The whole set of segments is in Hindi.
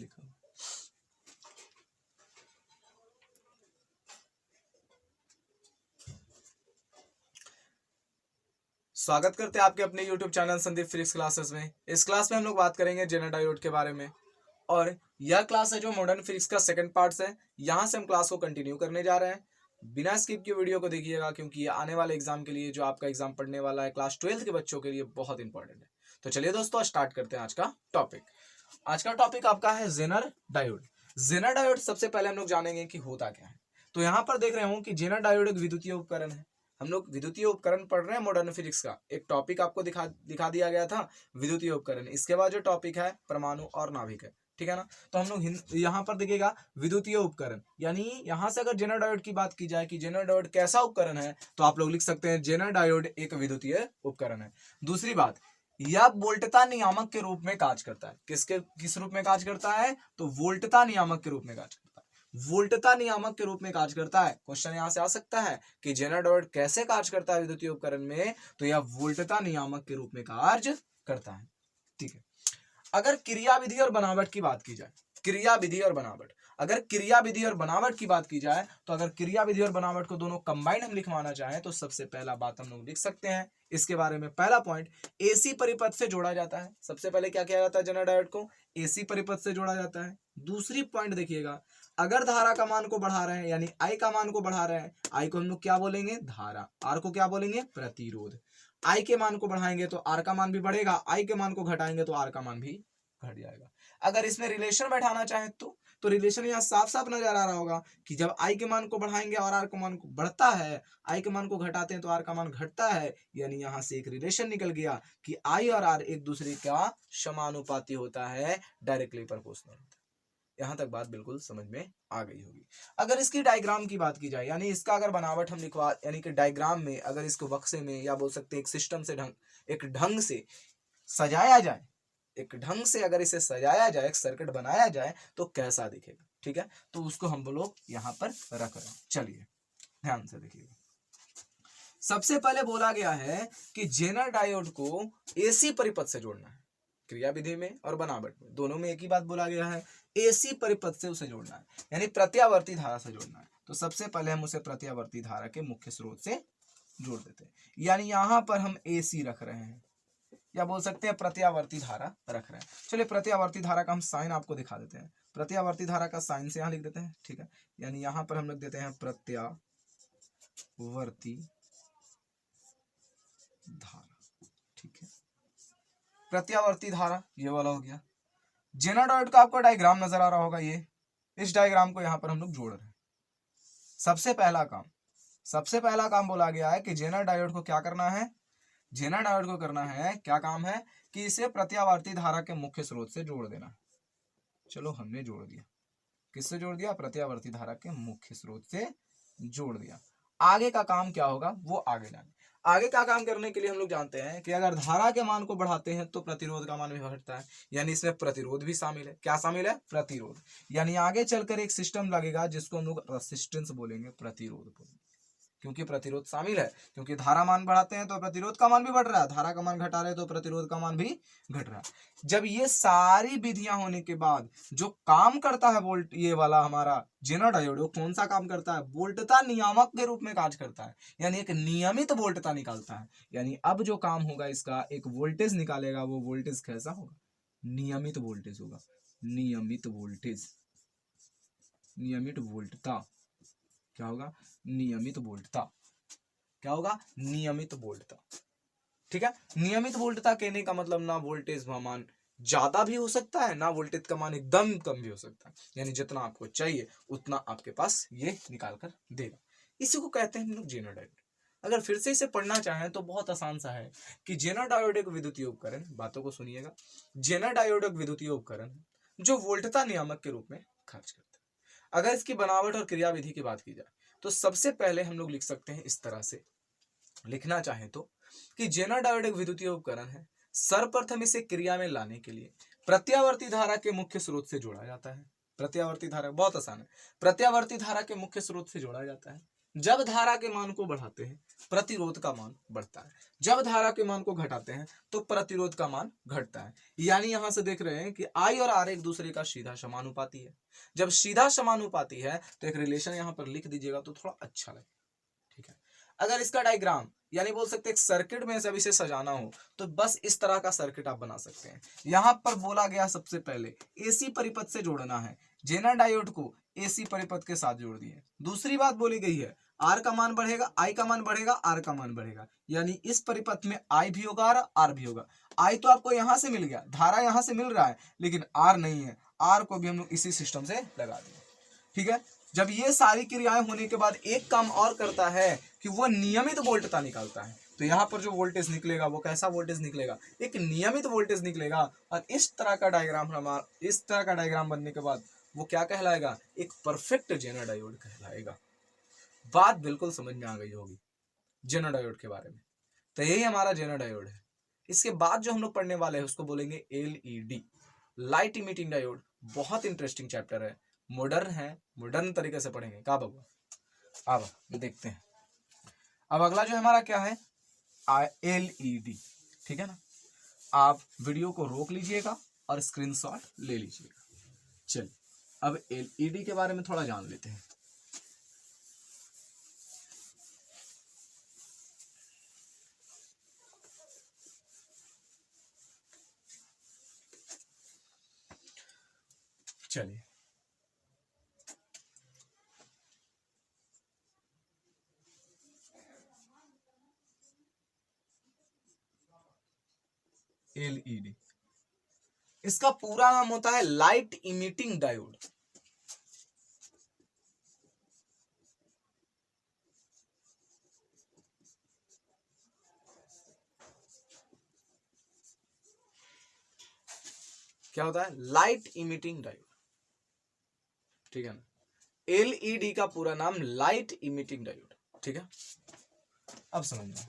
लिखा हुआ। स्वागत करते हैं आपके अपने YouTube channel Sandeep physics classes में। इस क्लास में हम लोग बात करेंगे जेनर डायोड के बारे में, और यह क्लास है जो मॉडर्न फिजिक्स का सेकंड पार्ट है। यहाँ से हम क्लास को कंटिन्यू करने जा रहे हैं। बिना स्किप की वीडियो को देखिएगा, क्योंकि ये आने वाले एग्जाम के लिए, जो आपका एग्जाम पढ़ने वाला है क्लास 12th के बच्चों के लिए, बहुत इंपॉर्टेंट है। तो चलिए दोस्तों, स्टार्ट करते हैं आज का टॉपिक। आज का टॉपिक आपका है जेनर डायोड। जेनर डायोड सबसे पहले हम लोग जानेंगे कि होता क्या है। तो यहाँ पर देख रहे हो कि जेनर डायोड एक विद्युतीय उपकरण है। हम लोग विद्युतीय उपकरण पढ़ रहे हैं मॉडर्न फिजिक्स का। एक टॉपिक आपको दिखा दिया गया था, विद्युतीय उपकरण। इसके बाद जो टॉपिक है परमाणु और नाभिक है, ठीक है ना। तो हम लोग यहाँ पर देखिएगा विद्युतीय उपकरण, यानी यहाँ से अगर जेनर डायोड की बात की जाए कि जेनर डायोड कैसा उपकरण है, तो आप लोग लिख सकते हैं जेनर डायोड एक विद्युतीय उपकरण है। दूसरी बात, यह वोल्टता नियामक के रूप में कार्य करता है। किस रूप में कार्य करता है? तो वोल्टता नियामक के रूप में कार्य करता है। वोल्टता नियामक के रूप में कार्य करता है। क्वेश्चन यहां से आ सकता है कि जेनर डायोड कैसे कार्य करता है विद्युतीय उपकरण में, तो यह वोल्टता नियामक के रूप में कार्य करता है। ठीक है। अगर क्रियाविधि और बनावट की बात की जाए, क्रियाविधि और बनावट, अगर क्रियाविधि और बनावट की बात की जाए, तो अगर क्रियाविधि और बनावट को दोनों कंबाइंड हम लिखवाना चाहें, तो सबसे पहला बात हम लोग लिख सकते हैं इसके बारे में। पहला पॉइंट, एसी परिपथ से जोड़ा जाता है। सबसे पहले क्या किया जाता है? जेनर डायोड को एसी परिपथ से जोड़ा जाता है। दूसरी पॉइंट देखिएगा, अगर धारा का मान को बढ़ा रहे हैं, यानी आई का मान को बढ़ा रहे हैं, आई को हम लोग क्या बोलेंगे? धारा। आर को क्या बोलेंगे? प्रतिरोध। आई के मान को बढ़ाएंगे तो आर का मान भी बढ़ेगा, आई के मान को घटाएंगे तो आर का मान भी घट जाएगा। अगर इसमें रिलेशन बैठाना चाहे तो रिलेशन यहाँ साफ साफ नजर आ रहा होगा कि जब आई के मान को बढ़ाएंगे और आर के मान को बढ़ता है, आई के मान को घटाते हैं तो आर का मान घटता है। यानी यहाँ से एक रिलेशन निकल गया कि आई और आर एक दूसरे का समानुपाती होता है, डायरेक्टली प्रोपोर्शनल होता है। यहां तक बात बिल्कुल समझ में आ गई होगी। अगर इसकी डायग्राम की बात की जाए, यानी इसका अगर बनावट हम लिखवा, यानी कि डायग्राम में अगर इसको बक्से में, या बोल सकते हैं एक सिस्टम से एक ढंग से सजाया जाए, एक ढंग से अगर इसे सजाया जाए, एक सर्किट बनाया जाए, तो कैसा दिखेगा? ठीक है, तो उसको हम लोग यहाँ पर रख रहे हैं। चलिए ध्यान से देखिएगा। सबसे पहले बोला गया है कि जेनर डायोड को एसी परिपथ से जोड़ना है। क्रियाविधि में और बनावट में दोनों में एक ही बात बोला गया है, एसी परिपथ से उसे जोड़ना है, यानी प्रत्यावर्ती धारा से जोड़ना है। तो सबसे पहले हम उसे प्रत्यावर्ती धारा के मुख्य स्रोत से जोड़ देते हैं, यानी यहां पर हम एसी रख रहे हैं, या बोल सकते हैं प्रत्यावर्ती धारा रख रहे हैं। चलिए प्रत्यावर्ती धारा का हम साइन आपको दिखा देते हैं। प्रत्यावर्ती धारा का साइन से यहां लिख देते हैं, ठीक है। यानी यहां पर हम लिख देते हैं प्रत्यावर्ती धारा, ठीक है। प्रत्यावर्ती धारा ये वाला हो गया। जेनर डायोड का आपको डायग्राम नजर आ रहा होगा, ये इस डायग्राम को यहां पर हम लोग जोड़ रहे हैं। सबसे पहला काम बोला गया है कि जेनर डायोड को क्या करना है? जेनर डायोड को करना है क्या काम है? कि इसे प्रत्यावर्ती धारा के मुख्य स्रोत से जोड़ देना। चलो हमने जोड़ दिया। किससे जोड़ दिया? प्रत्यावर्ती धारा के मुख्य स्रोत से जोड़ दिया। आगे का काम क्या होगा वो आगे जाने। आगे का काम करने के लिए हम लोग जानते हैं कि अगर धारा के मान को बढ़ाते हैं तो प्रतिरोध का मान भी घटता है, यानी इसमें प्रतिरोध भी शामिल है। क्या शामिल है? प्रतिरोध। यानी आगे चलकर एक सिस्टम लगेगा जिसको हम लोग रेसिस्टेंस बोलेंगे, प्रतिरोध बोलेंगे, क्योंकि प्रतिरोध शामिल है। क्योंकि धारा मान बढ़ाते हैं तो प्रतिरोध का मान भी बढ़ रहा है, धारा का मान घटा रहे हैं तो प्रतिरोध का मान भी घट रहा है। जब ये सारी विधियां होने के बाद जो काम करता है वोल्ट, ये वाला हमारा जेनर डायोड, वो कौन सा काम करता है? वोल्टता नियामक के रूप में कार्य करता है, यानी एक नियमित वोल्टता निकालता है। यानी अब जो काम होगा इसका, एक वोल्टेज निकालेगा। वो वोल्टेज कैसा होगा? नियमित वोल्टेज होगा। नियमित वोल्टेज, नियमित वोल्टता क्या होगा? नियमित वोल्टता। क्या होगा? नियमित वोल्टता, ठीक है। नियमित वोल्टता कहने का मतलब ना वोल्टेज का मान ज्यादा भी हो सकता है, ना वोल्टेज का मान एकदम कम भी हो सकता है, यानी जितना आपको चाहिए उतना आपके पास ये निकाल कर देगा। इसी को कहते हैं हम लोग जेनर डायोड। अगर फिर से इसे पढ़ना चाहें तो बहुत आसान सा है कि जेनर डायोड एक विद्युतीय उपकरण, बातों को सुनिएगा, जेनर डायोड एक विद्युतीय उपकरण जो वोल्टता नियामक के रूप में कार्य करता है। अगर इसकी बनावट और क्रियाविधि की बात की जाए तो सबसे पहले हम लोग लिख सकते हैं इस तरह से, लिखना चाहें तो, कि जेनर डायोड एक विद्युतीय उपकरण है। सर्वप्रथम इसे क्रिया में लाने के लिए प्रत्यावर्ती धारा के मुख्य स्रोत से जोड़ा जाता है। प्रत्यावर्ती धारा बहुत आसान है, प्रत्यावर्ती धारा के मुख्य स्रोत से जोड़ा जाता है। जब धारा के मान को बढ़ाते हैं प्रतिरोध का मान बढ़ता है, जब धारा के मान को घटाते हैं तो प्रतिरोध का मान घटता है। यानी यहां से देख रहे हैं कि I और R एक दूसरे का सीधा समानुपाती है। जब सीधा समानुपाती है तो एक रिलेशन यहां पर लिख दीजिएगा तो थोड़ा अच्छा लगे, ठीक है। अगर इसका डायग्राम यानी बोल सकते हैं सर्किट में जब इसे सजाना हो तो बस इस तरह का सर्किट आप बना सकते हैं। यहां पर बोला गया सबसे पहले एसी परिपथ से जोड़ना है, जेनर डायोड को एसी परिपथ के साथ जोड़ दिए। दूसरी बात बोली गई है आर का मान बढ़ेगा, आई का मान बढ़ेगा, आर का मान बढ़ेगा, यानी इस परिपथ में आई भी होगा और आर भी होगा। आई तो आपको यहां से मिल गया, धारा यहां से मिल रहा है, लेकिन आर नहीं है, आर को भी हम लोग इसी सिस्टम से लगा दिए, ठीक है। जब ये सारी क्रियाएं होने के बाद एक काम और करता है कि वो नियमित वोल्टता निकालता है। तो यहाँ पर जो वोल्टेज निकलेगा वो कैसा वोल्टेज निकलेगा, एक नियमित वोल्टेज निकलेगा। और इस तरह का डायग्राम बनने के बाद वो क्या कहलाएगा, एक परफेक्ट जेनर डायोड कहलाएगा। बात बिल्कुल समझ में आ गई होगी जेनर डायोड के बारे में। तो यही हमारा जेनर डायोड है। इसके बाद जो हम लोग पढ़ने वाले हैं उसको बोलेंगे एलईडी, लाइट इमिटिंग डायोड। बहुत इंटरेस्टिंग चैप्टर है, मॉडर्न है, मॉडर्न तरीके से पढ़ेंगे का बाबू। अब देखते हैं, अब अगला जो हमारा क्या है एलईडी, ठीक है ना। आप वीडियो को रोक लीजिएगा और स्क्रीनशॉट ले लीजिएगा। चलिए अब एलईडी के बारे में थोड़ा जान लेते हैं। चलिए एलईडी, इसका पूरा नाम होता है लाइट इमिटिंग डायोड। क्या होता है, लाइट इमिटिंग डायोड, ठीक है ना। एलईडी का पूरा नाम लाइट इमिटिंग डायोड, ठीक है। अब समझना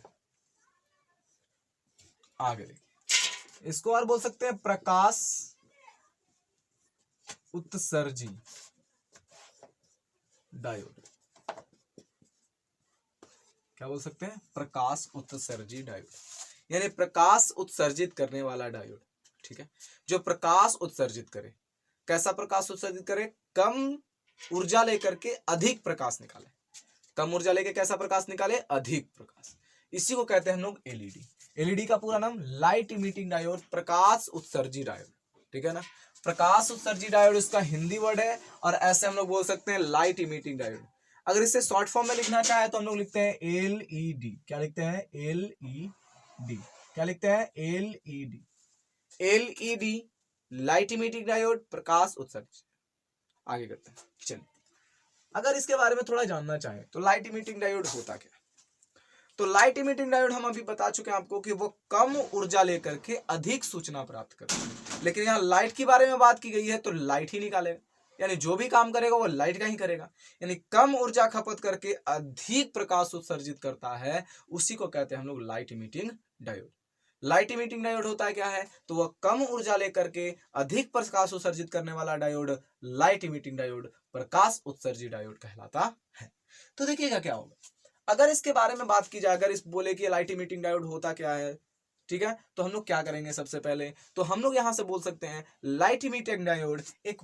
आगे देखिए, इसको और बोल सकते हैं प्रकाश उत्सर्जी डायोड। क्या बोल सकते हैं, प्रकाश उत्सर्जी डायोड, यानी प्रकाश उत्सर्जित करने वाला डायोड, ठीक है। जो प्रकाश उत्सर्जित करे, कैसा प्रकाश उत्सर्जित करे, कम ऊर्जा लेकर के अधिक प्रकाश निकाले, कम ऊर्जा लेकर कैसा प्रकाश निकाले, अधिक प्रकाश। इसी को कहते हैं हम लोग एलईडी। एलईडी का पूरा नाम लाइट इमिटिंग डायोड, प्रकाश उत्सर्जी डायोड, ठीक है ना। प्रकाश उत्सर्जी डायोड इसका हिंदी वर्ड है, और ऐसे हम लोग बोल सकते हैं लाइट इमिटिंग डायोड। अगर इसे शॉर्ट फॉर्म में लिखना चाहे तो हम लोग लिखते हैं एलईडी। क्या लिखते हैं, एलईडी। क्या लिखते हैं, LED. LED light emitting diode, प्रकाश उत्सर्जी। आगे करते हैं, चलिए अगर इसके बारे में थोड़ा जानना चाहें तो लाइट इमिटिंग डायोड होता क्या। तो लाइट इमिटिंग डायोड हम अभी बता चुके हैं आपको कि वो कम ऊर्जा लेकर के अधिक सूचना प्राप्त करता है। लेकिन यहाँ लाइट के बारे में बात की गई है तो लाइट ही निकालेगा, यानी जो भी काम करेगा वो लाइट का ही करेगा। यानी कम ऊर्जा खपत करके अधिक प्रकाश उत्सर्जित करता है, उसी को कहते हैं हम लोग light emitting diode. Light emitting diode होता है क्या है, तो वह कम ऊर्जा लेकर के अधिक प्रकाश उत्सर्जित करने वाला डायोड लाइट इमिटिंग डायोड, प्रकाश उत्सर्जी डायोड कहलाता है। तो देखिएगा क्या होगा अगर इसके बारे में बात की जाए, अगर इस बोले कि लाइट इमिटिंग डायोड होता क्या है, ठीक है। तो हम लोग क्या करेंगे, सबसे पहले तो हम लोग यहां से बोल सकते हैं लाइट इमिटिंग डायोड एक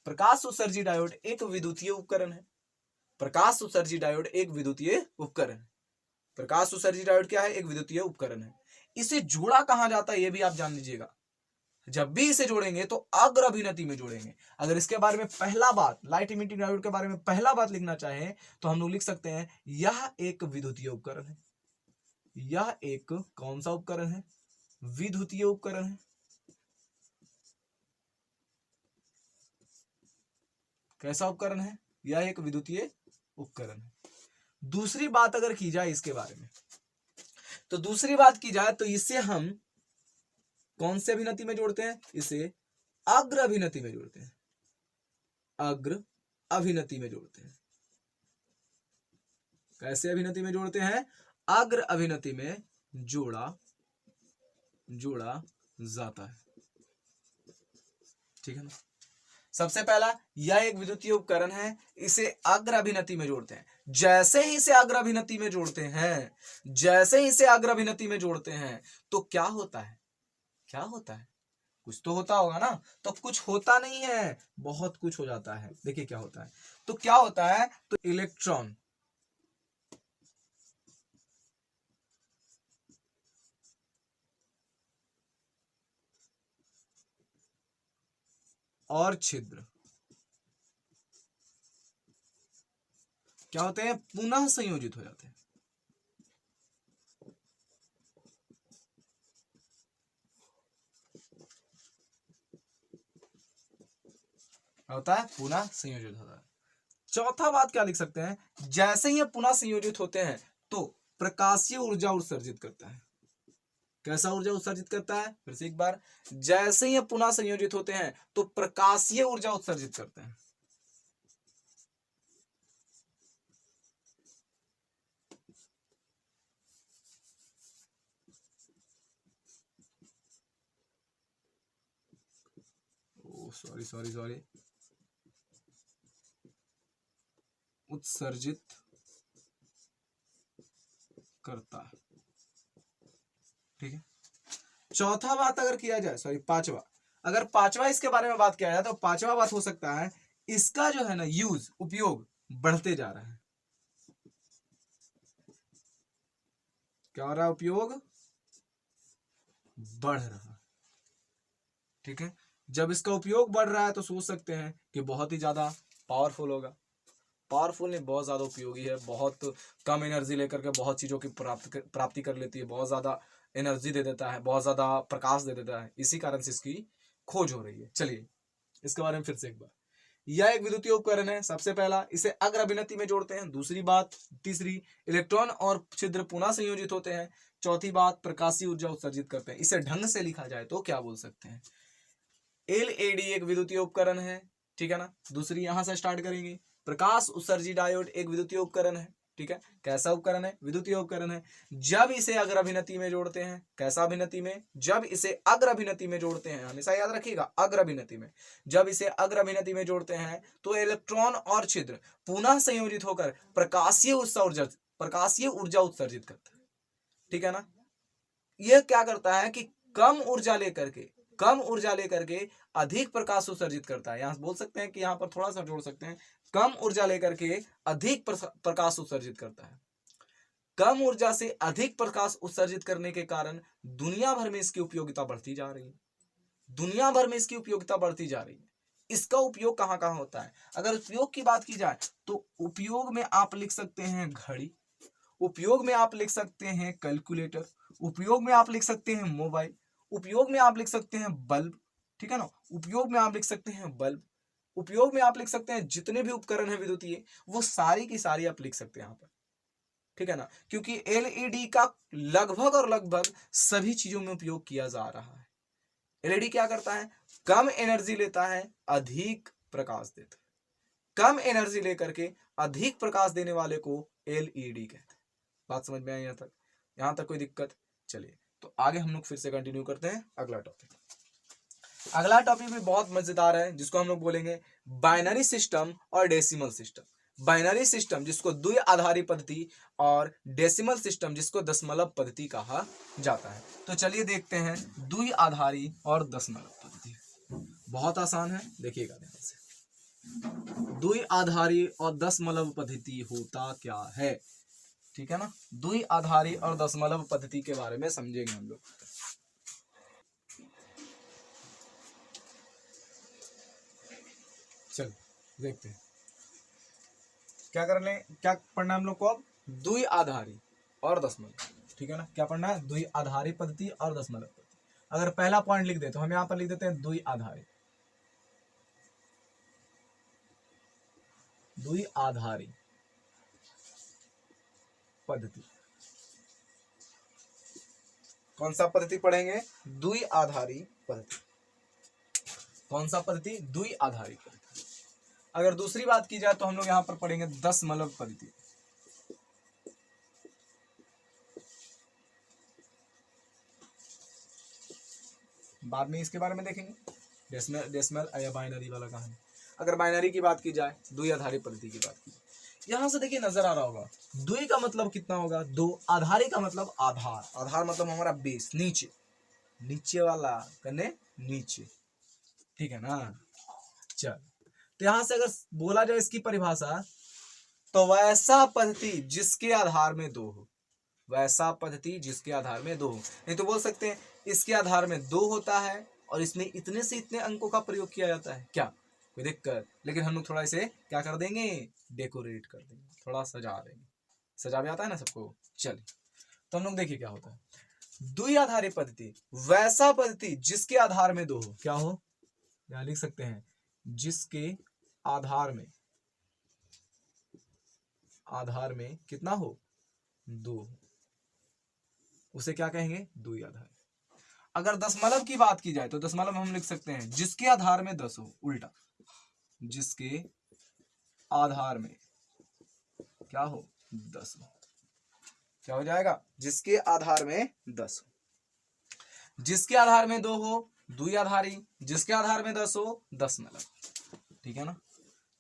प्रकाश उत्सर्जी डायोड एक विद्युतीय उपकरण है। प्रकाश उत्सर्जी डायोड एक विद्युतीय उपकरण है। प्रकाश उत्सर्जी डायोड क्या है, एक विद्युतीय उपकरण है। इसे जोड़ा कहां जाता है ये भी आप जान लीजिएगा। जब भी इसे जोड़ेंगे तो अग्र अभिनति में जोड़ेंगे। अगर इसके बारे में पहला बात, लाइट इमिटिंग डायोड के बारे में पहला बात लिखना चाहें तो हम लोग लिख सकते हैं यह एक विद्युतीय उपकरण है। यह एक कौन सा उपकरण है, विद्युतीय उपकरण है। कैसा उपकरण है, यह एक विद्युतीय उपकरण है। दूसरी बात अगर की जाए इसके बारे में, तो दूसरी बात की जाए तो इसे हम कौन से अभिनति में जोड़ते हैं, इसे अग्र अभिनति में जोड़ते हैं। अग्र अभिनति में जोड़ते हैं। कैसे अभिनति में जोड़ते हैं, अग्र अभिनति में जोड़ा जाता है, ठीक है ना। सबसे पहला, यह एक विद्युतीय उपकरण है, इसे अग्र अभिनति में जोड़ते हैं। जैसे ही इसे अग्र अभिनति में जोड़ते हैं, जैसे ही इसे अग्र अभिनति में जोड़ते हैं तो क्या होता है? क्या होता है? कुछ तो होता होगा ना। तो कुछ होता नहीं है, बहुत कुछ हो जाता है। देखिए क्या होता है। तो क्या होता है? तो इलेक्ट्रॉन और छिद्र क्या होते हैं? पुनः संयोजित हो जाते हैं। होता है, पुनः संयोजित होता है। चौथा बात क्या लिख सकते हैं? जैसे ही ये पुनः संयोजित होते हैं तो प्रकाशीय ऊर्जा उत्सर्जित करता है। कैसा ऊर्जा उत्सर्जित करता है? फिर से एक बार, जैसे ही ये पुनः संयोजित होते हैं तो प्रकाशीय ऊर्जा उत्सर्जित करते हैं। सॉरी सॉरी सॉरी, उत्सर्जित करता है। ठीक है। चौथा बात अगर किया जाए, सॉरी पांचवा, अगर पांचवा इसके बारे में बात किया जाए तो पांचवा बात हो सकता है इसका जो है ना यूज, उपयोग बढ़ते जा रहा है। क्या हो रहा है? उपयोग बढ़ रहा है। ठीक है। जब इसका उपयोग बढ़ रहा है तो सोच सकते हैं कि बहुत ही ज्यादा पावरफुल होगा। पावरफुल नहीं, बहुत ज्यादा उपयोगी है। बहुत कम एनर्जी लेकर के बहुत चीजों की प्राप्ति कर लेती है। बहुत ज्यादा एनर्जी दे देता है, बहुत ज्यादा प्रकाश दे देता है। इसी कारण से इसकी खोज हो रही है। चलिए इसके बारे में फिर से एक बार। यह एक विद्युतीय उपकरण है। सबसे पहला, इसे अग्र अभिनति में जोड़ते हैं। दूसरी बात, तीसरी, इलेक्ट्रॉन और छिद्र पुनः संयोजित होते हैं। चौथी बात, प्रकाशीय ऊर्जा उत्सर्जित करते हैं। इसे ढंग से लिखा जाए तो क्या बोल सकते हैं? एलईडी एक विद्युतीय उपकरण है। ठीक है ना। दूसरी यहां से स्टार्ट करेंगे। प्रकाश उत्सर्जी डायोड एक विद्युतीय उपकरण है। ठीक है। कैसा उपकरण है? विद्युतीय उपकरण है। जब इसे अग्र अभिनति में जोड़ते हैं, कैसा अभिनति में? जब इसे अग्र अभिनति में जोड़ते हैं, हमेशा याद रखिएगा, अग्र अभिनति में। जब इसे अग्र अभिनति में जोड़ते हैं तो इलेक्ट्रॉन और छिद्र पुनः संयोजित होकर प्रकाशीय ऊर्जा उत्सर्जित करता है। ठीक है ना। यह क्या करता है कि कम ऊर्जा लेकर के अधिक प्रकाश उत्सर्जित करता है। यहां बोल सकते हैं कि यहां पर थोड़ा सा जोड़ सकते हैं, कम ऊर्जा लेकर के अधिक प्रकाश उत्सर्जित करता है। कम ऊर्जा से अधिक प्रकाश उत्सर्जित करने के कारण दुनिया भर में इसकी उपयोगिता बढ़ती जा रही है। दुनिया भर में इसकी उपयोगिता बढ़ती जा रही है। इसका उपयोग कहां कहां होता है? अगर उपयोग की बात की जाए तो उपयोग में आप लिख सकते हैं घड़ी, उपयोग में आप लिख सकते हैं कैलकुलेटर, उपयोग में आप लिख सकते हैं मोबाइल, उपयोग में आप लिख सकते हैं बल्ब। ठीक है ना। उपयोग में आप लिख सकते हैं बल्ब, उपयोग में आप लिख सकते हैं जितने भी उपकरण है विद्युतीय, वो सारी की सारी आप लिख सकते हैं यहाँ पर। ठीक है ना। क्योंकि एलईडी का लगभग और लगभग सभी चीजों में उपयोग किया जा रहा है। एलईडी क्या करता है? कम एनर्जी लेता है, अधिक प्रकाश देता है। कम एनर्जी लेकर के अधिक प्रकाश देने वाले को एलईडी कहते हैं। बात समझ में आई यहाँ तक? यहाँ तक कोई दिक्कत? चलिए तो आगे हम लोग फिर से कंटिन्यू करते हैं अगला टॉपिक। अगला टॉपिक भी बहुत मजेदार है, जिसको हम लोग बोलेंगे बाइनरी सिस्टम और डेसिमल सिस्टम। बाइनरी सिस्टम जिसको द्विआधारी पद्धति, और डेसिमल सिस्टम जिसको दशमलव पद्धति कहा जाता है। तो चलिए देखते हैं द्विआधारी और दशमलव पद्धति। बहुत आसान है, देखिएगा ध्यान से। द्विआधारी और दशमलव पद्धति होता क्या है? ठीक है ना। द्विआधारी और दशमलव पद्धति के बारे में समझेंगे हम लोग। चल देखते हैं क्या करने, क्या पढ़ना है हम लोग को अब? द्विआधारी और दशमलव। ठीक है ना। क्या पढ़ना है? द्विआधारी पद्धति और दशमलव पद्धति। अगर पहला पॉइंट लिख दे तो हम यहां पर लिख देते हैं द्विआधारी। द्विआधारी पद्धति। कौन सा पद्धति पढ़ेंगे? द्विआधारी पद्धति। कौन सा पद्धति? द्विआधारी पद्धति। अगर दूसरी बात की जाए तो हम लोग यहां पर पढ़ेंगे दशमलव पद्धति। बाद में इसके बारे में देखेंगे डेसिमल या बाइनरी वाला कहानी। अगर बाइनरी की बात की जाए, द्विआधारी पद्धति की बात की जाए, यहां से देखिए नजर आ रहा होगा, द्वि का मतलब कितना होगा 2, आधारी का मतलब आधार, आधार मतलब हमारा बेस, नीचे, नीचे वाला कने नीचे, ठीक है ना। चल, तो यहां से अगर बोला जाए इसकी परिभाषा, तो वैसा पद्धति जिसके आधार में 2 हो, वैसा पद्धति जिसके आधार में 2 हो, नहीं तो बोल सकते हैं इसके आधार में 2 होता है और इसमें इतने से इतने अंकों का प्रयोग किया जाता है, क्या कोई दिक्कत, लेकिन हम लोग थोड़ा इसे क्या कर देंगे, डेकोरेट कर देंगे, थोड़ा सजा देंगे, सजा भी आता है ना सबको। चलिए, तो हम लोग देखिए क्या होता है, द्विआधारी पद्धति, वैसा पद्धति जिसके आधार में 2 हो, क्या हो, यहां लिख सकते हैं, जिसके आधार में कितना हो, 2, उसे क्या कहेंगे, द्विआधारी। अगर दशमलव की बात की जाए तो दशमलव हम लिख सकते हैं जिसके आधार में 10 हो, उल्टा, जिसके आधार में क्या हो, 10 हो, क्या हो जाएगा, जिसके आधार में 10 हो, जिसके आधार में 2 हो द्विआधारी, जिसके आधार में 10 हो दशमलव, ठीक है ना,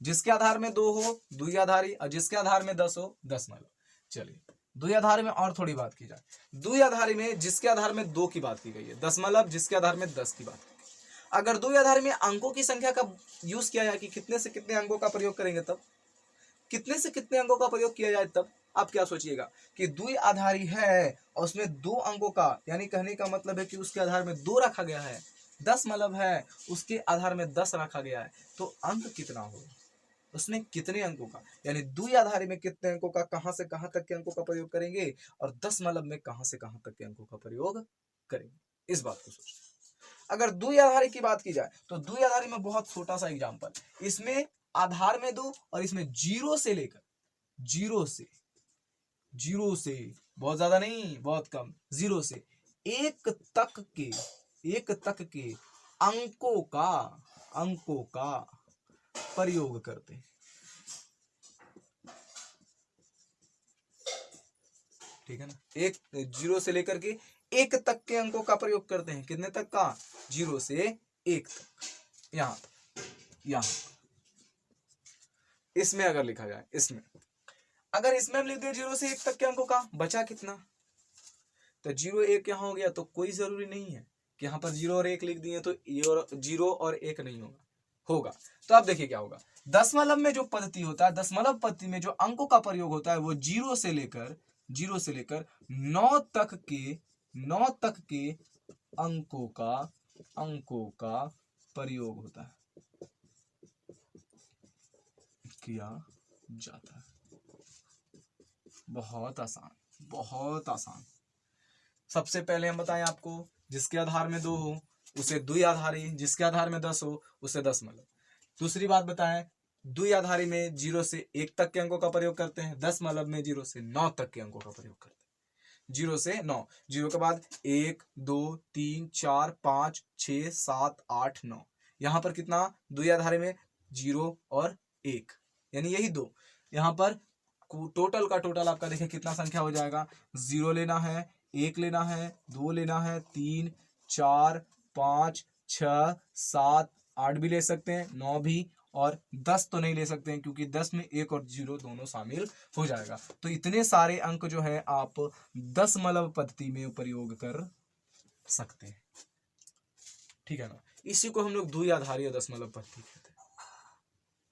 जिसके आधार में 2 हो द्विआधारी और जिसके आधार में 10 हो दशमलव। चलिए, द्विआधारी में और थोड़ी बात की जाए, द्विआधारी में जिसके आधार में 2 की बात की गई है, दशमलव जिसके आधार में 10 की बात की गई। अगर द्विआधारी में अंकों की संख्या का यूज किया जाए कि कितने से कितने अंकों का प्रयोग करेंगे, तब कितने से कितने अंकों का प्रयोग किया जाए, तब आप क्या सोचिएगा कि द्विआधारी है और उसमें 2 अंकों का, यानी कहने का मतलब है कि उसके आधार में 2 रखा गया है, दशमलव है उसके आधार में 10 रखा गया है, तो अंक कितना होगा, उसमें कितने अंकों का, यानी द्विआधारी में कितने अंकों का, कहां से कहां तक के अंकों का प्रयोग करेंगे, और दशमलव में कहां से कहां तक के अंकों का प्रयोग करेंगे, इस बात को सोचें। अगर द्विआधारी की बात की जाए तो द्विआधारी में बहुत छोटा सा एग्जांपल, इसमें आधार में 2 और इसमें जीरो से लेकर, जीरो से बहुत ज्यादा नहीं, बहुत कम, 0 से 1 तक के अंकों का प्रयोग करते हैं, ठीक है ना, 0 से लेकर के 1 तक के अंकों का प्रयोग करते हैं, कितने तक का, 0 से 1 तक, यहां इसमें अगर लिखा जाए, इसमें अगर इसमें हम लिख दें 0 से 1 तक के अंकों का, बचा कितना, तो 0 1 यहां हो गया, तो कोई जरूरी नहीं है कि यहां पर 0 और 1 लिख दिए तो 0 और 1 नहीं होगा। तो आप देखिए क्या होगा, दशमलव में जो पद्धति होता है, दशमलव पद्धति में जो अंकों का प्रयोग होता है वो 0 से लेकर 9 तक के अंकों का प्रयोग होता है, किया जाता है। बहुत आसान। सबसे पहले हम बताएं आपको, जिसके आधार में 2 हो उसे द्विआधारी, जिसके आधार में 10 हो उसे दशमलव। दूसरी बात बताएं, द्विआधारी में 0 से 1 तक के अंकों का प्रयोग करते हैं, दशमलव में 0 से 9 तक के अंकों का प्रयोग करते हैं, 0 से 9, 0 के बाद 1 2 3 4 5 6 7 8 9, यहां पर कितना, द्विआधारी में 0 और 1, यानी यही 2, यहां पर टोटल का टोटल आपका देखिए कितना संख्या हो जाएगा, 0 लेना है, 1 लेना है, 2 लेना है, 3 4 5 6 7 8 भी ले सकते हैं, 9 भी, और 10 तो नहीं ले सकते हैं क्योंकि 10 में 1 और 0 दोनों शामिल हो जाएगा। तो इतने सारे अंक जो है आप दशमलव पद्धति में प्रयोग कर सकते हैं, ठीक है ना, इसी को हम लोग द्विआधारी और दशमलव पद्धति कहते हैं।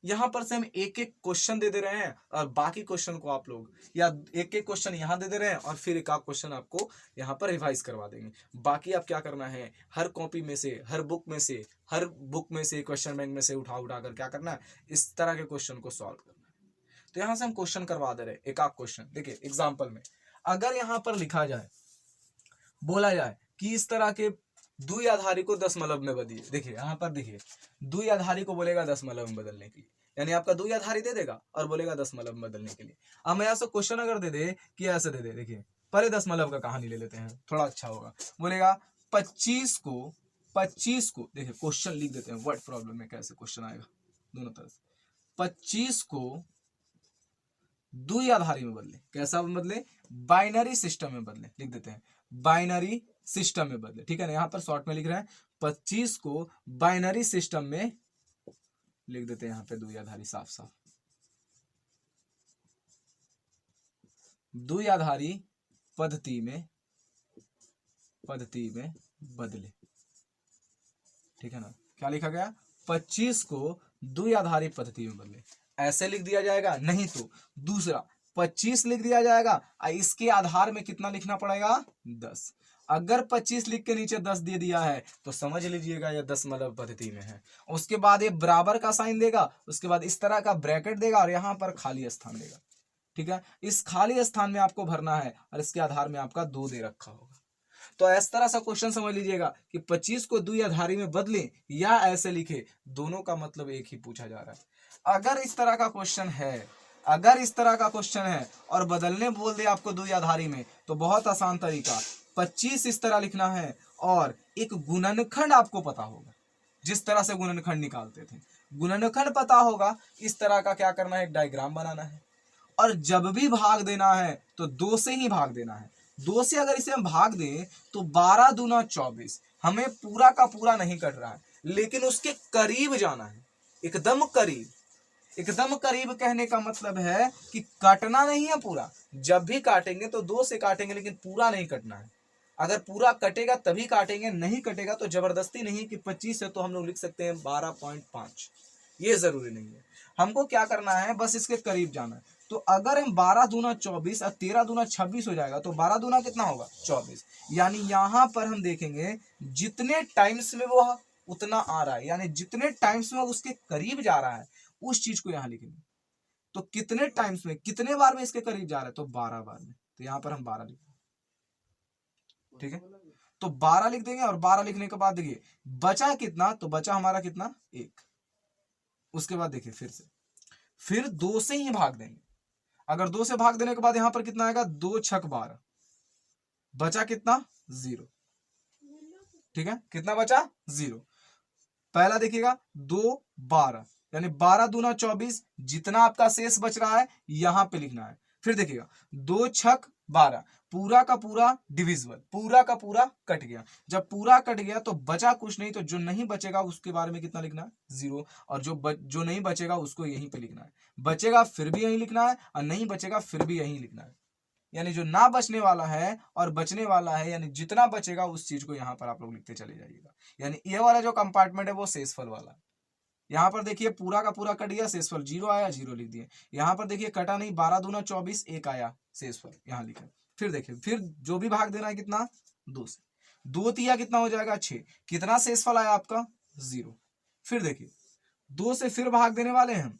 यहां पर से हम एक एक क्वेश्चन दे रहे हैं और बाकी क्वेश्चन को आप लोग, या एक एक क्वेश्चन यहां दे रहे हैं और फिर एक आध क्वेश्चन आपको यहां पर रिवाइज करवा देंगे। बाकी आप क्या करना है, हर कॉपी में से, हर बुक में से क्वेश्चन बैंक में से उठा कर क्या करना है, इस तरह के क्वेश्चन को सॉल्व करना है। तो यहां से हम क्वेश्चन करवा दे रहे हैं, एक आध क्वेश्चन देखिए एग्जाम्पल में, अगर यहां पर लिखा जाए, बोला जाए कि इस तरह के द्विआधारी को दशमलव में बदलिए, देखिए यहां पर देखिए द्विआधारी को बोलेगा दशमलव में बदलने के लिए, यानी आपका द्विआधारी दे देगा और बोलेगा दशमलव में बदलने के लिए। अब मैं ऐसा क्वेश्चन अगर दे दे कि ऐसे दे दे, देखिए पहले दशमलव का कहानी ले लेते हैं, थोड़ा अच्छा होगा, बोलेगा 25 को देखिए क्वेश्चन लिख देते हैं, वर्ड प्रॉब्लम में कैसे क्वेश्चन आएगा दोनों तरफ से, 25 को द्विआधारी में बदले, कैसा बदले, बाइनरी सिस्टम में बदले, लिख देते हैं बाइनरी सिस्टम में बदले, ठीक है ना, यहां पर शॉर्ट में लिख रहे हैं 25 को बाइनरी सिस्टम में लिख देते हैं यहाँ पे द्विआधारी साफ साफ, द्विआधारी पद्धति में बदले, ठीक है ना। क्या लिखा गया, 25 को द्विआधारी पद्धति में बदले, ऐसे लिख दिया जाएगा, नहीं तो दूसरा 25 लिख दिया जाएगा, इसके आधार में कितना लिखना पड़ेगा, 10। अगर 25 लिख के नीचे 10 दे दिया है तो समझ लीजिएगा यह दशमलव पद्धति में है। उसके बाद ये बराबर का साइन देगा, उसके बाद इस तरह का ब्रैकेट देगा और यहाँ पर खाली स्थान देगा, ठीक है। इस खाली स्थान में आपको भरना है और इसके आधार में आपका 2 दे रखा होगा। तो इस तरह सा क्वेश्चन समझ लीजिएगा कि 25 को द्विआधारी में बदलें या ऐसे लिखे, दोनों का मतलब एक ही पूछा जा रहा है। अगर इस तरह का क्वेश्चन है, और बदलने बोल दे आपको द्विआधारी में, तो बहुत आसान तरीका, 25 इस तरह लिखना है और एक गुणनखंड आपको पता होगा, जिस तरह से गुणनखंड निकालते थे, गुणनखंड पता होगा। इस तरह का क्या करना है, एक डायग्राम बनाना है और जब भी भाग देना है तो 2 से ही भाग देना है। 2 से अगर इसे हम भाग दें तो 12 दूना 24, हमें पूरा का पूरा नहीं कट रहा है, लेकिन उसके करीब जाना है, एकदम करीब। एकदम करीब कहने का मतलब है कि काटना नहीं है पूरा, जब भी काटेंगे तो 2 से काटेंगे, लेकिन पूरा नहीं कटना है। अगर पूरा कटेगा तभी काटेंगे, नहीं कटेगा तो जबरदस्ती नहीं कि 25 है तो हम लोग लिख सकते हैं 12.5, ये जरूरी नहीं है। हमको क्या करना है, बस इसके करीब जाना है। तो अगर हम 12 दूना 24 और 13 दूना 26 हो जाएगा, तो 12 दूना कितना होगा, 24। यानी यहां पर हम देखेंगे जितने टाइम्स में वो उतना आ रहा है, यानी जितने टाइम्स में उसके करीब जा रहा है उस चीज को यहां लिखेंगे। तो कितने टाइम्स में, कितने बार में इसके करीब जा रहा है, तो 12 बार में, तो यहां पर हम 12 लिखेंगे, ठीक है। तो 12 लिख देंगे और 12 लिखने के बाद देखिए बचा कितना, तो बचा हमारा कितना, 1। उसके बाद देखिए फिर 2 से ही भाग देंगे। अगर 2 से भाग देने के बाद यहां पर कितना आएगा, 2 छक 12, बचा कितना, 0, ठीक है। कितना बचा, 0। पहला देखिएगा 2 12, यानी 12 दूना 24, जितना आपका शेष बच रहा है यहां पे लिखना है। फिर देखिएगा 2 छक 12, पूरा का पूरा डिविजिबल, पूरा का पूरा कट गया। जब पूरा कट गया तो बचा कुछ नहीं, तो जो नहीं बचेगा उसके बारे में कितना लिखना है, 0। और जो नहीं बचेगा उसको यहीं पे लिखना है। बचेगा फिर भी यहीं लिखना है और नहीं बचेगा फिर भी यहीं लिखना है। यानी जो ना बचने वाला है और बचने वाला है, यानी जितना बचेगा उस चीज को यहाँ पर आप लोग लिखते चले जाइएगा। यानी ये वाला जो कंपार्टमेंट है वो शेषफल वाला। यहाँ पर देखिए पूरा का पूरा कट गया, शेषफल 0 आया, 0 लिख दिए। यहाँ पर देखिए कटा नहीं, 12 दूना 24, 1 आया शेषफल, यहाँ लिखा। फिर देखिए फिर जो भी भाग देना है कितना, 2 से, 2 तिया कितना हो जाएगा, 6। कितना शेषफल आया आपका, 0। फिर देखिए 2 से फिर भाग देने वाले हैं हम,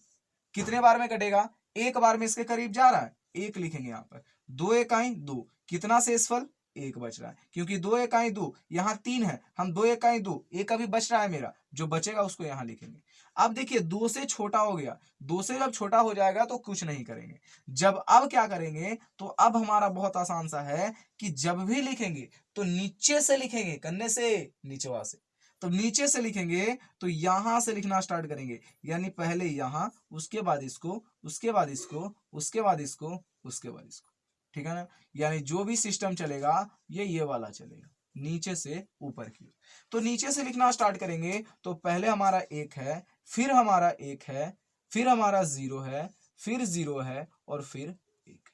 कितने बार में कटेगा, 1 बार में इसके करीब जा रहा है, 1 लिखेंगे यहाँ पर। 2 एकाई 2, कितना शेषफल, 1 बच रहा है, क्योंकि 2 एकाई 2, यहाँ 3 है, हम 2 एकाई 2, 1 अभी बच रहा है मेरा, जो बचेगा उसको यहाँ लिखेंगे। अब देखिए 2 से छोटा हो गया, 2 से जब छोटा हो जाएगा तो कुछ नहीं करेंगे। जब अब क्या करेंगे, तो अब हमारा बहुत आसान सा है कि जब भी लिखेंगे तो नीचे से लिखेंगे, कन्ने से, नीचवा से। तो नीचे से लिखेंगे तो यहां से लिखना स्टार्ट करेंगे, यानी पहले यहां, उसके बाद इसको, उसके बाद इसको, उसके बाद इसको, उसके बाद इसको, ठीक है ना। यानी जो भी सिस्टम चलेगा ये वाला चलेगा, नीचे से ऊपर की। तो नीचे से लिखना स्टार्ट करेंगे तो पहले हमारा 1 है, फिर हमारा 1 है, फिर हमारा 0 है, फिर 0 है और फिर 1।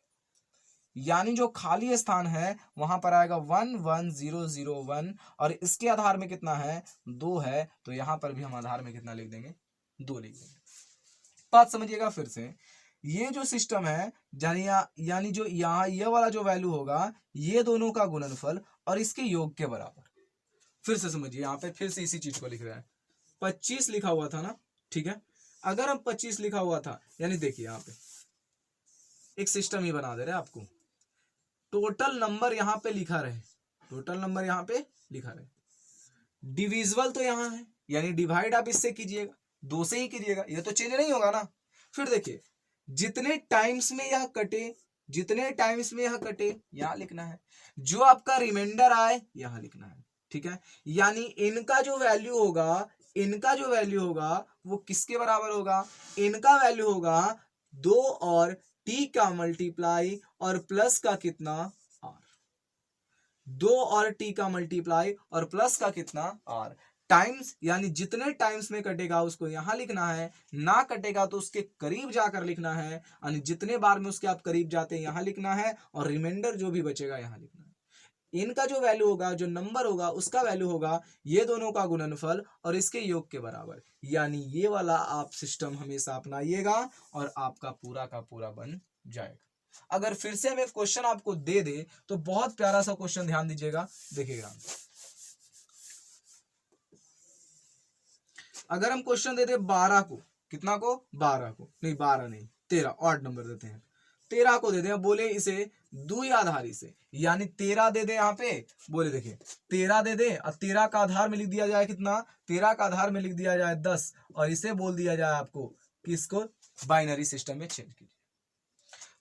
यानी जो खाली स्थान है वहां पर आएगा 1 1 0 0 1, और इसके आधार में कितना है, 2 है, तो यहां पर भी हम आधार में कितना लिख देंगे, 2 लिख देंगे। बात समझिएगा फिर से, ये जो सिस्टम है यानी जो यहाँ ये वाला जो वैल्यू होगा, ये दोनों का गुणनफल और इसके योग के बराबर। फिर से समझिए, यहाँ पे फिर से इसी चीज को लिख रहा है, 25 लिखा हुआ था ना, ठीक है। अगर हम 25 लिखा हुआ था, यानी देखिए यहाँ पे एक सिस्टम ही बना दे रहे हैं आपको, टोटल नंबर यहाँ पे लिखा रहे, टोटल नंबर यहाँ पे लिखा रहे, डिविजिबल तो यहाँ है, यानी डिवाइड आप इससे कीजिएगा, 2 से ही कीजिएगा, ये तो चेंज नहीं होगा ना। फिर देखिए जितने टाइम्स में यह कटे, जितने टाइम्स में यह कटे यहां लिखना है, जो आपका रिमाइंडर आए यहां लिखना है, ठीक है। यानी इनका जो वैल्यू होगा, इनका जो वैल्यू होगा वो किसके बराबर होगा, इनका वैल्यू होगा 2 और t का मल्टीप्लाई और प्लस का कितना, r। 2 और t का मल्टीप्लाई और प्लस का कितना, r। टाइम्स यानी जितने टाइम्स में कटेगा उसको यहाँ लिखना है, ना कटेगा तो उसके करीब जाकर लिखना है, यानी जितने बार में उसके आप करीब जाते हैं यहाँ लिखना है, और रिमाइंडर जो भी बचेगा यहाँ लिखना है। इनका जो वैल्यू होगा, जो नंबर होगा उसका वैल्यू होगा ये दोनों का गुणनफल और इसके योग के बराबर, यानी ये वाला आप सिस्टम हमेशा अपनाइएगा और आपका पूरा का पूरा बन जाएगा। अगर फिर से हमें क्वेश्चन आपको दे दे तो बहुत प्यारा सा क्वेश्चन, ध्यान दीजिएगा, देखिएगा। अगर हम क्वेश्चन दे दे 12 को, कितना को, 12 को, नहीं 12 नहीं 13, ऑड नंबर देते हैं, 13 को दे दे, बोले इसे द्वि आधारी से, यानी 13 दे दे यहाँ पे, बोले देखिए 13 दे दे और 13 का आधार में लिख दिया जाए कितना, 13 का आधार में लिख दिया जाए 10, और इसे बोल दिया जाए आपको कि इसको बाइनरी सिस्टम में चेंज कीजिए।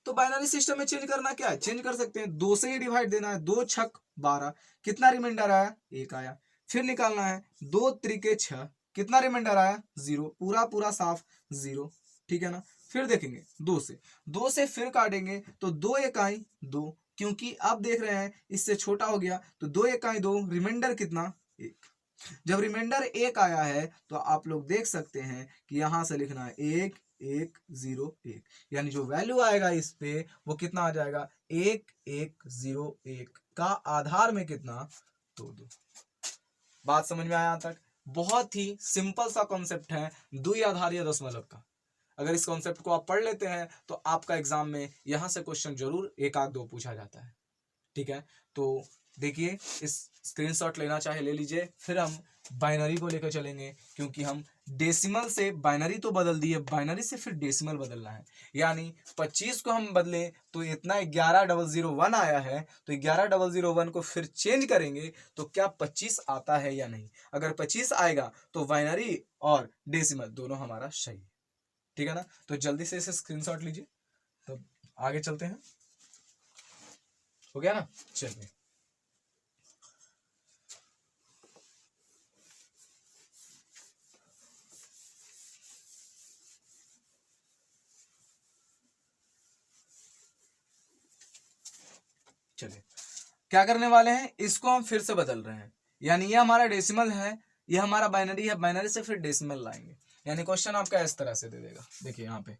तो बाइनरी सिस्टम में चेंज करना क्या है, चेंज कर सकते हैं, 2 से ही डिवाइड देना है, 2 छक 12, कितना रिमाइंडर आया, 1 आया। फिर निकालना है 2 त्रिके 6, कितना रिमाइंडर आया, 0, पूरा पूरा साफ 0, ठीक है ना। फिर देखेंगे 2 से फिर काटेंगे तो 2 इकाई 2, क्योंकि अब देख रहे हैं इससे छोटा हो गया तो 2 इकाई 2, रिमाइंडर कितना, 1। जब रिमाइंडर 1 आया है तो आप लोग देख सकते हैं कि यहां से लिखना है 1 1 0 1, यानी जो वैल्यू आएगा इस पे वो कितना आ जाएगा, 1 1 0 1 का आधार में कितना, 2 2। बात समझ में आया यहाँ तक? बहुत ही सिंपल सा कॉन्सेप्ट है द्विआधारीय दशमलव का। अगर इस कॉन्सेप्ट को आप पढ़ लेते हैं तो आपका एग्जाम में यहां से क्वेश्चन जरूर 1 आध 2 पूछा जाता है, ठीक है। तो देखिए, इस स्क्रीनशॉट लेना चाहे ले लीजिए, फिर हम बाइनरी को लेकर चलेंगे, क्योंकि हम डेसिमल से बाइनरी तो बदल दिए, बाइनरी से फिर डेसिमल बदलना है, यानी 25 को हम बदलें तो इतना 11001 आया है, तो 11001 को फिर चेंज करेंगे तो क्या 25 आता है या नहीं। अगर 25 आएगा तो बाइनरी और डेसिमल दोनों हमारा सही है, ठीक है ना। तो जल्दी से इसे स्क्रीनशॉट लीजिए, तो आगे चलते हैं, हो गया ना, चलिए। चलिए क्या करने वाले हैं, इसको हम फिर से बदल रहे हैं, यानी ये हमारा डेसिमल है, ये हमारा बाइनरी है, बाइनरी से फिर डेसिमल लाएंगे, यानी क्वेश्चन आपका इस तरह से दे देगा। देखिए यहाँ पे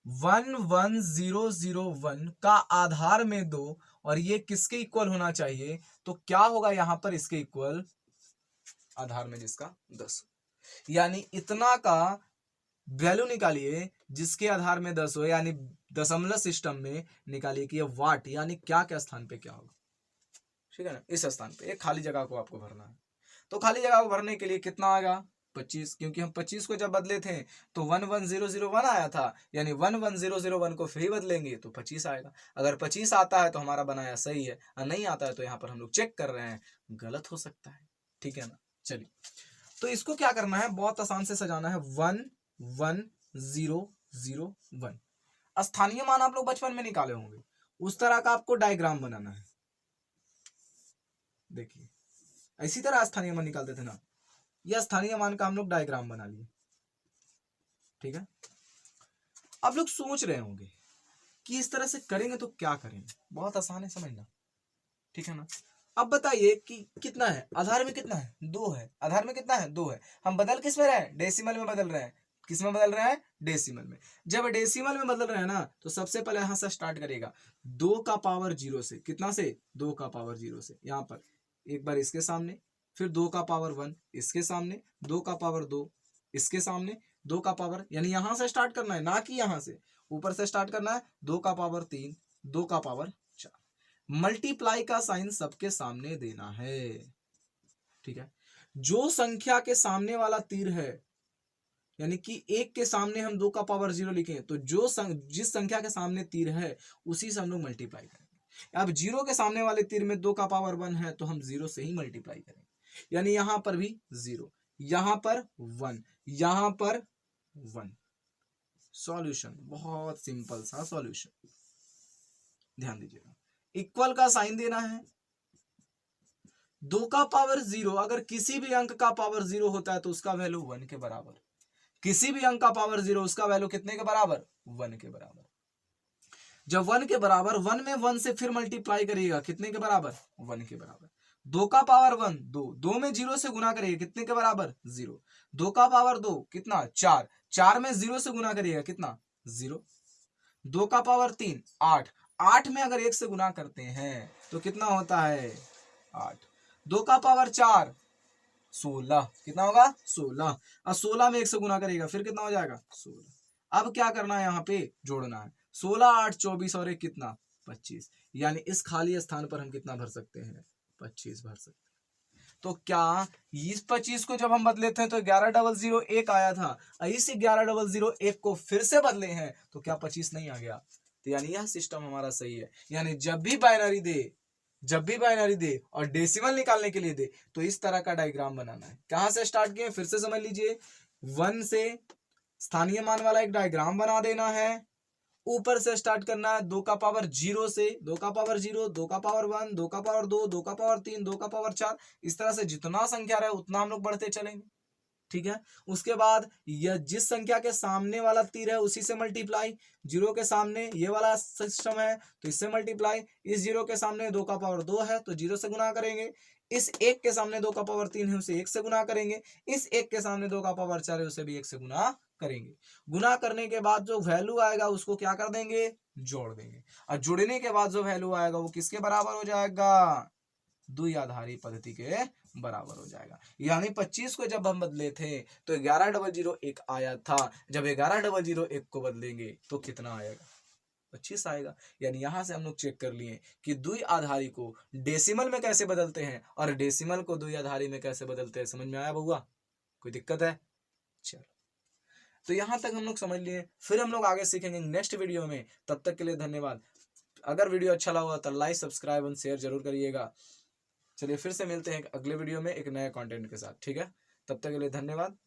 11001 का आधार में 2 और ये किसके इक्वल होना चाहिए, तो क्या होगा यहाँ पर, इसके इक्वल आधार में जिसका 10, यानी इतना का वैल्यू निकालिए जिसके आधार में 10 हो, यानी दशमलव सिस्टम में निकालिए कि ये वाट, यानी क्या क्या स्थान पे क्या होगा, ठीक है ना। इस स्थान पे एक खाली जगह को आपको भरना है, तो खाली जगह को भरने के लिए कितना आएगा, 25, क्योंकि हम 25 को जब बदले थे तो 11001 आया था, यानी 11001 को फिर बदलेंगे तो 25 आएगा। अगर 25 आता है तो हमारा बनाया सही है, और नहीं आता है तो यहाँ पर हम लोग चेक कर रहे हैं गलत हो सकता है, ठीक है ना। चलिए, तो इसको क्या करना है, बहुत आसान से सजाना है, 11001 स्थानीय मान आप लोग बचपन में निकाले होंगे, उस तरह का आपको डायग्राम बनाना है। देखिए इसी तरह स्थानीय मान निकालते थे ना, यह स्थानीय मान का हम लोग डायग्राम बना लिए, ठीक है। आप लोग सोच रहे होंगे कि इस तरह से करेंगे तो क्या करेंगे, बहुत आसान है समझना, ठीक है ना। अब बताइए कि कितना है आधार में, कितना है, 2 है, आधार में कितना है, 2 है, हम बदल किस में रहे हैं, डेसिमल में बदल रहे हैं, किस में बदल रहे हैं, डेसिमल में। जब डेसिमल में बदल रहे हैं ना तो सबसे पहले यहां से स्टार्ट करेगा 2 का पावर 0 से, कितना से, 2 का पावर 0 से, यहां पर एक बार इसके सामने, फिर 2 का पावर 1 इसके सामने, 2 का पावर 2 इसके सामने, 2 का पावर, यानी यहां से स्टार्ट करना है, ना कि यहां से ऊपर से स्टार्ट करना है, 2 का पावर 3, 2 का पावर 4, मल्टीप्लाई का साइन सबके सामने देना है, ठीक है। जो संख्या के सामने वाला तीर है, यानी कि 1 के सामने हम 2 का पावर 0 लिखें तो जिस संख्या के सामने तीर है उसी से हम लोग मल्टीप्लाई करेंगे। अब 0 के सामने वाले तीर में 2 का पावर 1 है तो हम 0 से ही मल्टीप्लाई करेंगे, यानी यहां पर भी 0, यहां पर 1, यहां पर 1। सॉल्यूशन बहुत सिंपल सा सॉल्यूशन, ध्यान दीजिएगा, इक्वल का साइन देना है, 2 का पावर 0, अगर किसी भी अंक का पावर 0 होता है तो उसका वैल्यू 1 के बराबर, किसी भी अंक का पावर 0 उसका वैल्यू कितने के बराबर, 1 के बराबर। जब 1 के बराबर, 1 में 1 से फिर मल्टीप्लाई करिएगा, कितने के बराबर, 1 के बराबर। 2 का पावर 1 2, 2 में 0 से गुना करिए कितने के बराबर 0, 2 का पावर 2 कितना 4, 4 में 0 से गुना करिएगा कितना 0, 2 का पावर 3 8, 8 में अगर 1 से गुना करते हैं तो कितना होता है 8, 2 का पावर 4 16, कितना होगा 16, और 16 में 1 से गुना करेगा फिर कितना हो जाएगा 16। अब क्या करना है यहाँ पे जोड़ना है, 16 8 24 और 1 कितना 25, यानी इस खाली स्थान पर हम कितना भर सकते हैं 25 भर सकते हैं। तो क्या इस 25 को जब हम बदले थे तो 11,001 आया था, इस 11,001 को फिर से बदले हैं तो क्या 25 नहीं आ गया। तो यानी यह सिस्टम हमारा सही है। यानी जब भी बाइनरी दे और डेसिमल निकालने के लिए दे तो इस तरह का डायग्राम बनाना है। कहां से स्टार्ट किए फिर से समझ लीजिए, 1 से स्थानीय मान वाला एक डायग्राम बना देना है, ऊपर से स्टार्ट करना है 2 का पावर 0 से, 2 का पावर 0, 2 का पावर 1, 2 का पावर 2, 2 का पावर 3, 2 का पावर 4, इस तरह से जितना संख्या रहे उतना हम लोग बढ़ते चलेंगे। ठीक है, उसके बाद यह जिस संख्या के सामने वाला तीर है उसी से मल्टीप्लाई, 0 के सामने ये वाला सिस्टम है तो इससे मल्टीप्लाई, इस 0 के सामने 2 का पावर 2 है तो 0 से गुना करेंगे, इस 1 के सामने 2 का पावर 3 है उसे 1 से गुना करेंगे, इस 1 के सामने 2 का पावर 4 है उसे भी 1 से गुना करेंगे। गुना करने के बाद जो वैल्यू आएगा उसको क्या कर देंगे जोड़ देंगे, और जुड़ने के बाद जो वैल्यू आएगा वो किसके बराबर हो जाएगा द्विआधारी पद्धति के बराबर हो जाएगा। यानी 25 को जब हम बदले थे तो 11,001 आया था, जब 11,001 को बदलेंगे तो कितना आएगा 25 आएगा। यानी यहां से हम लोग चेक कर लिए कि द्विआधारी को डेसिमल में कैसे बदलते हैं और डेसिमल को द्विआधारी में कैसे बदलते हैं। समझ में आया बउआ, कोई दिक्कत है? चलो, तो यहां तक हम लोग समझ लिए, फिर हम लोग आगे सीखेंगे नेक्स्ट वीडियो में। तब तक के लिए धन्यवाद। अगर वीडियो अच्छा लगा तो लाइक सब्सक्राइब और शेयर जरूर करिएगा। चलिए फिर से मिलते हैं अगले वीडियो में एक नए कंटेंट के साथ। ठीक है, तब तक के लिए धन्यवाद।